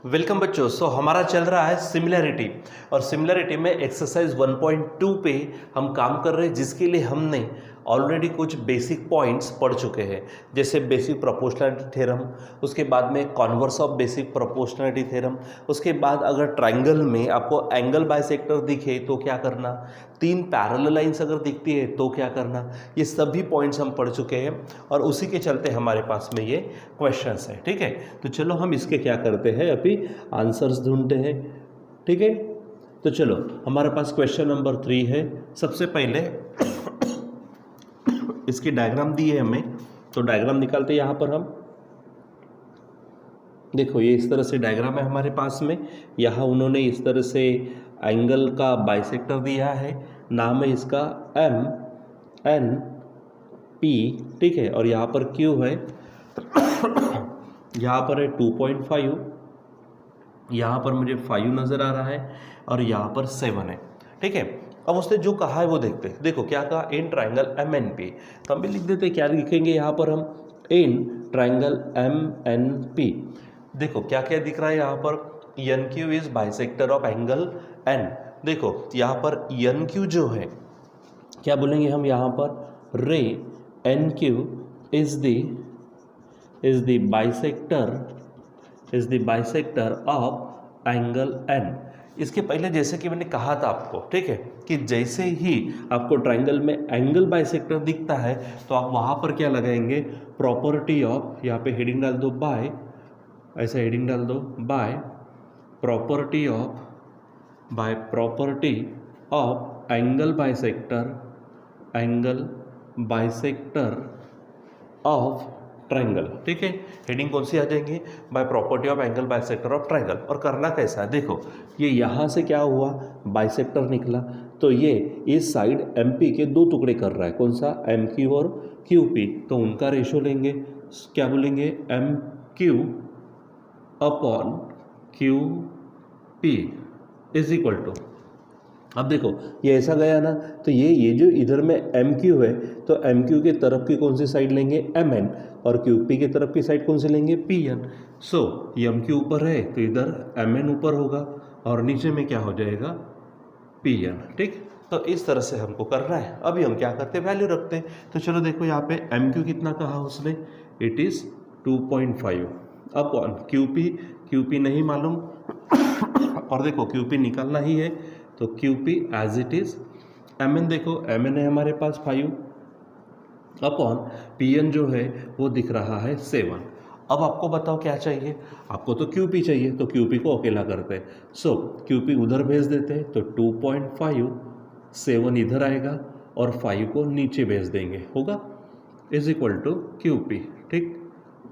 Welcome बच्चों। हमारा चल रहा है सिमिलैरिटी और सिमिलैरिटी में एक्सरसाइज 1.2 पे हम काम कर रहे हैं, जिसके लिए हमने ऑलरेडी कुछ बेसिक पॉइंट्स पढ़ चुके हैं, जैसे बेसिक प्रोपोर्शनलिटी थ्योरम, उसके बाद में converse of basic proportionality theorem, उसके बाद अगर ट्रायंगल में आपको एंगल बाइसेक्टर दिखे तो क्या करना, तीन पैरेलल लाइंस अगर दिखती है तो क्या करना, ये सभी पॉइंट्स हम पढ़ चुके हैं और उसी के चलते हमारे पास में ये क्वेश्चंस है। ठीक है, तो चलो हम इसके क्या करते हैं, अभी आंसर्स ढूंढते हैं। ठीक है, तो चलो हमारे पास क्वेश्चन नंबर 3 है। सबसे पहले इसकी डायग्राम दी है हमें, तो डायग्राम निकालते हैं। यहाँ पर हम देखो, ये इस तरह से डायग्राम है हमारे पास में। यहाँ उन्होंने इस तरह से एंगल का बाइसेक्टर दिया है, नाम है इसका MNP। ठीक है, और यहाँ पर Q है, यहाँ पर है 2.5, यहाँ पर मुझे 5 नज़र आ रहा है और यहाँ पर 7 है। ठीक है, अब उसने जो कहा है वो देखते हैं। देखो क्या कहा, इन ट्राइंगल MNP, तो हम भी लिख देते हैं। क्या लिखेंगे यहाँ पर हम, इन ट्राइंगल MNP। देखो क्या क्या दिख रहा है यहाँ पर, NQ is bisector of angle N। देखो यहाँ पर NQ जो है, क्या बोलेंगे हम यहाँ पर, रे NQ is the bisector of angle N। इसके पहले जैसे कि मैंने कहा था आपको, ठीक है, कि जैसे ही आपको ट्रायंगल में एंगल बाइसेक्टर दिखता है तो आप वहाँ पर क्या लगाएंगे, प्रॉपर्टी ऑफ, यहाँ पे हेडिंग डाल दो बाय, ऐसा हेडिंग डाल दो, by property of angle bisector of triangle. ठीक है, हेडिंग कौन सी आ जाएंगी, by property of angle bisector of triangle. और करना कैसा है, देखो ये यहाँ से क्या हुआ, बाइसेक्टर निकला, तो ये इस साइड MP के दो टुकड़े कर रहा है, कौन सा, MQ और QP। तो उनका रेशो लेंगे, क्या बोलेंगे, MQ upon QP is equal to, अब देखो ये ऐसा गया ना, तो ये जो इधर में MQ है, तो MQ के तरफ की कौन सी साइड लेंगे, MN, और QP के तरफ की साइड कौन सी लेंगे, PN। सो MQ ऊपर है तो इधर MN ऊपर होगा और नीचे में क्या हो जाएगा, PN। ठीक, तो इस तरह से हमको करना है। अभी हम क्या करते हैं, वैल्यू रखते हैं। तो चलो देखो यहाँ पे MQ कितना कहा उसने, इट इज़ 2.5 अपॉन QP नहीं मालूम और देखो QP निकालना ही है, तो QP as it is, MN देखो MN है हमारे पास 5 अपॉन PN जो है वो दिख रहा है 7। अब आपको बताओ क्या चाहिए, आपको तो QP चाहिए, तो QP को अकेला करते हैं। सो QP उधर भेज देते हैं, तो 2.5, 7 इधर आएगा और 5 को नीचे भेज देंगे, होगा इज इक्वल टू QP। ठीक,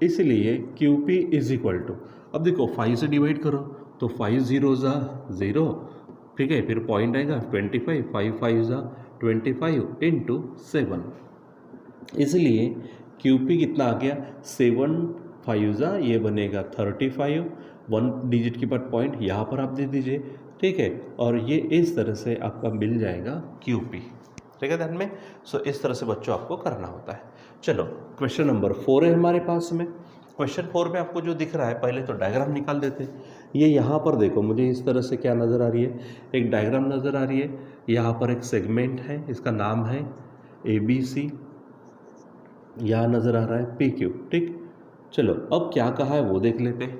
इसलिए QP इज इक्वल टू, अब देखो 5 से डिवाइड करो तो 5 0 ज़ा 0, ठीक है, फिर पॉइंट आएगा 25, 5 5 ज़ा 25 इंटू 7, इसलिए QP कितना आ गया, 7 5 ज़ा ये बनेगा 35, 1 डिजिट के बाद पॉइंट यहाँ पर आप दे दीजिए। ठीक है, और ये इस तरह से आपका मिल जाएगा QP। ठीक है ध्यान में। सो इस तरह से बच्चों आपको करना होता है। चलो क्वेश्चन नंबर 4 है हमारे पास में। क्वेश्चन 4 में आपको जो दिख रहा है, पहले तो डायग्राम निकाल देते हैं। ये यहाँ पर देखो, मुझे इस तरह से क्या नज़र आ रही है, एक डायग्राम नज़र आ रही है। यहाँ पर एक सेगमेंट है, इसका नाम है ABC, यहाँ नज़र आ रहा है PQ। ठीक, चलो अब क्या कहा है वो देख लेते हैं।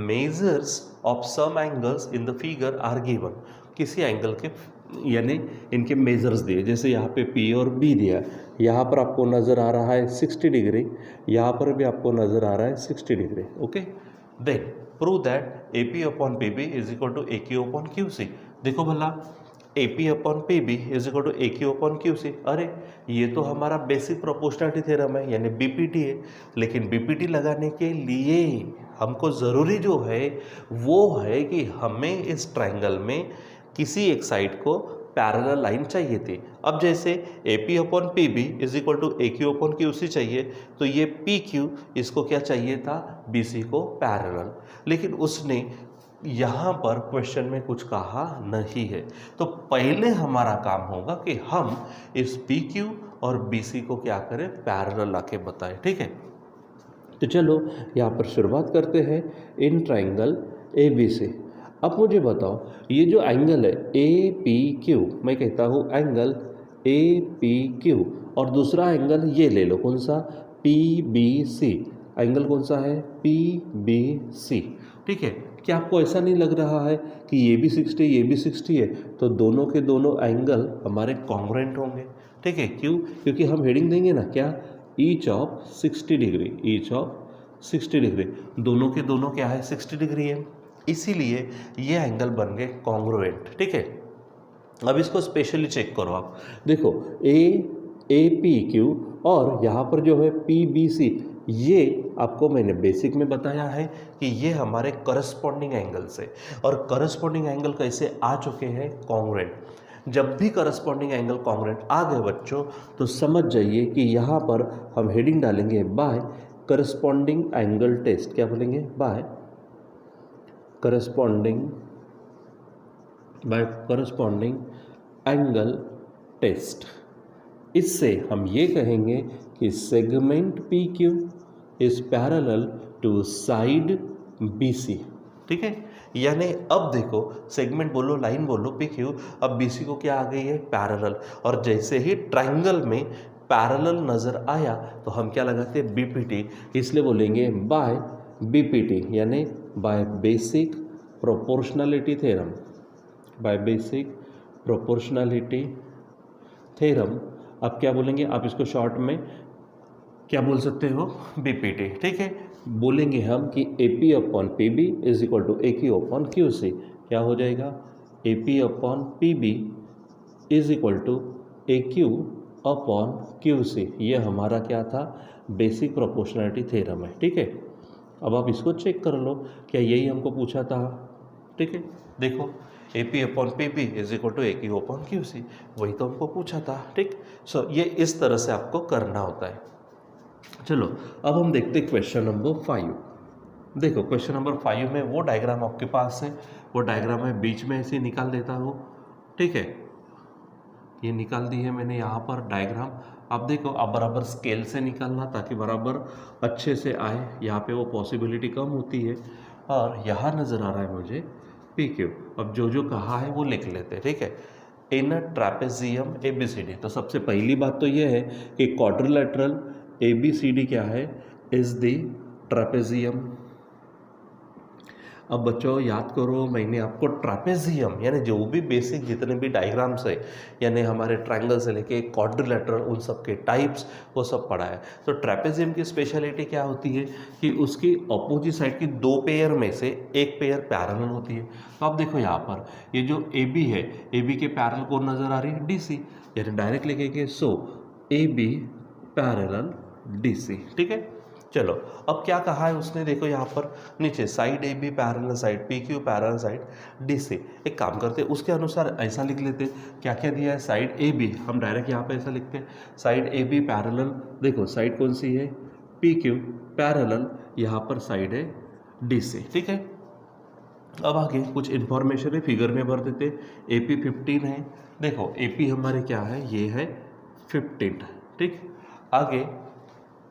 Measures of some angles in the figure are given, किसी एंगल के यानी इनके मेजर्स दिए, जैसे यहाँ पे P और B दिया, यहाँ पर आपको नज़र आ रहा है 60 डिग्री, यहाँ पर भी आपको नज़र आ रहा है 60 डिग्री। Okay, then prove that AP upon PB is equal to AQ upon QC। देखो भला, AP upon PB is equal to AQ upon QC। अरे ये तो हमारा बेसिक प्रोपोर्शनलिटी थ्योरम है, यानी BPT है। लेकिन BPT लगाने के लिए हमको ज़रूरी जो है वो है कि हमें इस ट्रायंगल में किसी एक साइड को पैरेलल लाइन चाहिए थी। अब जैसे AP upon PB is equal to AQ upon QC चाहिए, तो ये PQ इसको क्या चाहिए था, BC को पैरेलल। लेकिन उसने यहाँ पर क्वेश्चन में कुछ कहा नहीं है, तो पहले हमारा काम होगा कि हम इस PQ और BC को क्या करें, पैरेलल लाके बताएं। ठीक है, तो चलो यहाँ पर शुरुआत करते हैं। In triangle A B C. अब मुझे बताओ ये जो एंगल है ए पी क्यू, मैं कहता हूँ एंगल ए पी क्यू, और दूसरा एंगल ये ले लो, कौन सा, पी बी सी। एंगल कौन सा है, पी बी सी। ठीक है, क्या आपको ऐसा नहीं लग रहा है कि ये भी 60 ये भी 60 है, तो दोनों के दोनों एंगल हमारे कॉन्ग्रुएंट होंगे। ठीक है, क्यों, क्योंकि हम हेडिंग देंगे ना क्या, each of 60 degree, each of 60 degree, दोनों के दोनों क्या है 60 डिग्री है, इसीलिए ये एंगल बन गए कॉन्ग्रुएंट। ठीक है, अब इसको स्पेशली चेक करो आप, देखो ए पी क्यू और यहाँ पर जो है पी बी सी, ये आपको मैंने बेसिक में बताया है कि ये हमारे करस्पॉन्डिंग एंगल्स है, और करस्पॉन्डिंग एंगल कैसे आ चुके हैं, कॉन्ग्रुएंट। जब भी करस्पॉन्डिंग एंगल कॉन्ग्रुएंट आ गए बच्चों, तो समझ जाइए कि यहाँ पर हम हेडिंग डालेंगे बाय करस्पॉन्डिंग एंगल टेस्ट। क्या बोलेंगे, बाय करस्पॉन्डिंग एंगल टेस्ट। इससे हम ये कहेंगे कि segment P Q is parallel to side B C. ठीक है, यानी अब देखो सेगमेंट बोलो, लाइन बोलो, पी क्यू, अब बी सी को क्या आ गई है, पैरेलल, और जैसे ही ट्राइंगल में पैरेलल नज़र आया तो हम क्या लगाते हैं, बीपीटी, इसलिए बोलेंगे बाय बीपीटी, यानी by basic proportionality theorem, by basic proportionality theorem. अब क्या बोलेंगे, आप इसको शॉर्ट में क्या बोल सकते हो, बीपीटी। ठीक है, बोलेंगे हम कि A P upon P B is equal to A Q upon Q C. क्या हो जाएगा, A P upon P B is equal to A Q upon Q C. ये हमारा क्या था, बेसिक प्रोपोर्शनलिटी थ्योरम है। ठीक है, अब आप इसको चेक कर लो, क्या यही हमको पूछा था। ठीक है, देखो A P upon P B is equal to A Q upon Q C, वही तो हमको पूछा था। ठीक, सो ये इस तरह से आपको करना होता है। चलो अब हम देखते हैं क्वेश्चन नंबर 5। देखो क्वेश्चन नंबर 5 में वो डायग्राम आपके पास है, वो डायग्राम मैं बीच में ऐसे निकाल देता हूँ। ठीक है, ये निकाल दी है मैंने यहाँ पर डायग्राम। अब देखो, आप बराबर स्केल से निकालना ताकि बराबर अच्छे से आए, यहाँ पे वो पॉसिबिलिटी कम होती है। और यहाँ नज़र आ रहा है मुझे पी क्यू। अब जो जो कहा है वो लिख लेते हैं। ठीक है, in trapezium A B C D, तो सबसे पहली बात तो ये है कि quadrilateral A B C D क्या है, इज द ट्रैपेजियम। अब बच्चों याद करो, मैंने आपको ट्रैपेजियम यानी जो भी बेसिक जितने भी डायग्राम्स है, यानी हमारे ट्रायंगल से लेके क्वाड्रिलेटरल उन सब के टाइप्स वो सब पढ़ा है। तो ट्रैपेजियम की स्पेशलिटी क्या होती है कि उसकी अपोजिट साइड की दो पेयर में से एक पेयर पैरेलल होती है। तो आप देखो यहाँ पर ये जो ए बी है, ए बी के पैरेलल कौन नज़र आ रही है, डी सी, यानी डायरेक्ट लिखेंगे so A B parallel D C. ठीक है, चलो अब क्या कहा है उसने, देखो यहाँ पर नीचे side A B parallel side P Q parallel side D C. एक काम करते हैं उसके अनुसार ऐसा लिख लेते, क्या क्या दिया है, साइड ए बी, हम डायरेक्ट यहाँ पे ऐसा लिखते हैं साइड ए बी पैरेलल, देखो साइड कौन सी है, पी क्यू पैरेलल, यहाँ पर साइड है डी सी। ठीक है, अब आगे कुछ इन्फॉर्मेशन है फिगर में भर देते। ए पी 15 है, देखो ए पी हमारे क्या है, ये है 15। ठीक, आगे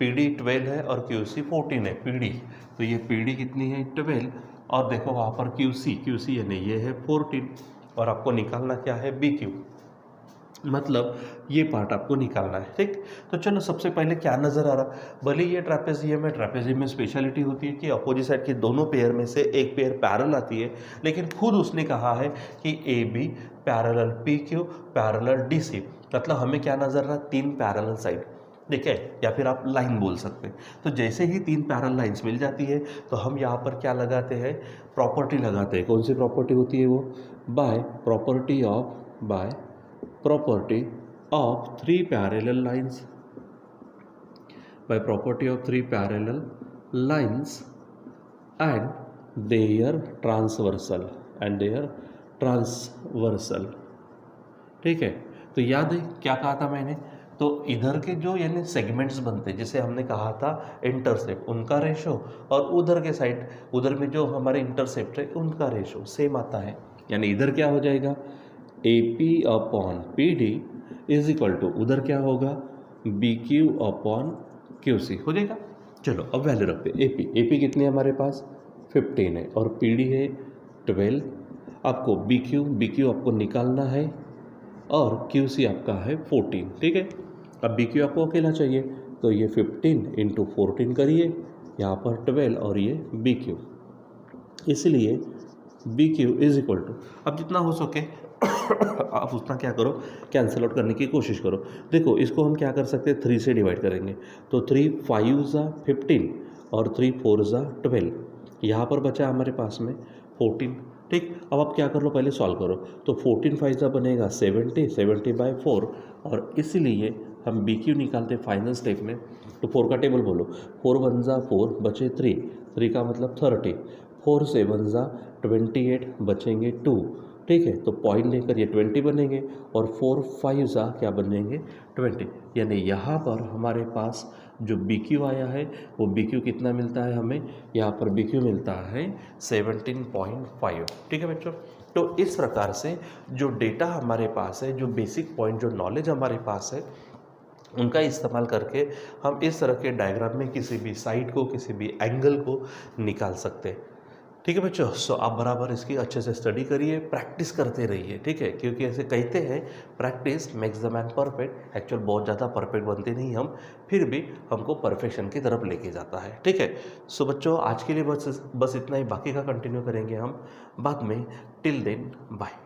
पी डी 12 है और क्यू सी 14 है, पी डी, तो ये पी डी कितनी है 12, और देखो वहाँ पर क्यू सी यानी ये है 14, और आपको निकालना क्या है, बी क्यू, मतलब ये पार्ट आपको निकालना है। ठीक, तो चलो सबसे पहले क्या नज़र आ रहा, भले ये ट्रैपेजियम है, ट्रैपेजियम में स्पेशलिटी होती है कि अपोजिट साइड की दोनों पेयर में से एक पेयर पैरेलल आती है, लेकिन खुद उसने कहा है कि A B parallel P Q parallel D C, मतलब हमें क्या नज़र आ रहा, तीन पैरेलल साइड। ठीक है, या फिर आप लाइन बोल सकते हैं। तो जैसे ही तीन पैरेलल लाइंस मिल जाती है तो हम यहाँ पर क्या लगाते हैं, प्रॉपर्टी लगाते हैं। कौन सी प्रॉपर्टी होती है वो, by property of three parallel lines, by property of three parallel lines and their transversal. ठीक है, तो याद है क्या कहा था मैंने, तो इधर के जो यानी सेगमेंट्स बनते हैं, जैसे हमने कहा था इंटरसेप्ट, उनका रेशो, और उधर के साइड उधर में जो हमारे इंटरसेप्ट है उनका रेशो सेम आता है। यानी इधर क्या हो जाएगा, A P upon P D is equal to, उधर क्या होगा, B Q upon Q C हो जाएगा। चलो अब वैल्यू रखते हैं, ए पी कितनी है हमारे पास 15 है और पी डी है 12। आपको बी क्यू आपको निकालना है और क्यू सी आपका है 14, ठीक है। अब बी क्यू आपको अकेला चाहिए तो ये 15 इंटू 14 करिए, यहाँ पर 12 और ये बी क्यू, इसलिए B Q is equal to, अब जितना हो सके आप उतना क्या करो, कैंसिल आउट करने की कोशिश करो। देखो इसको हम क्या कर सकते हैं, 3 से डिवाइड करेंगे तो 3 5 ज़ा 15 और 3 4 ज़ा 12, यहाँ पर बचा हमारे पास में 14, ठीक। अब आप क्या कर लो, पहले सॉल्व करो तो 14 5 ज़ा बनेगा 70/4 और इसलिए हम बी क्यू निकालते फाइनल स्टेप में। तो 4 का टेबल बोलो, 4 1 ज़ा 4 बचे 3 का मतलब 30, 4 7 ज़ा 28 बचेंगे 2, ठीक है। तो पॉइंट लेकर ये 20 बनेंगे और 4 5 ज़ा क्या बनेंगे 20, यानी यहाँ पर हमारे पास जो बी क्यू आया है वो बी क्यू कितना मिलता है हमें, यहाँ पर बी क्यू मिलता है 17.5, ठीक है बच्चों। तो इस प्रकार से जो डेटा हमारे पास है, जो बेसिक पॉइंट, जो नॉलेज हमारे पास है, उनका इस्तेमाल करके हम इस तरह के डायग्राम में किसी भी साइड को, किसी भी एंगल को निकाल सकते हैं, ठीक है बच्चों। सो आप बराबर इसकी अच्छे से स्टडी करिए, प्रैक्टिस करते रहिए, ठीक है, क्योंकि ऐसे कहते हैं practice makes the man perfect. Actual बहुत ज़्यादा परफेक्ट बनते नहीं हम, फिर भी हमको परफेक्शन की तरफ लेके जाता है, ठीक है। सो बच्चों आज के लिए बस इतना ही, बाकी का कंटिन्यू करेंगे हम बाद में। Till then bye.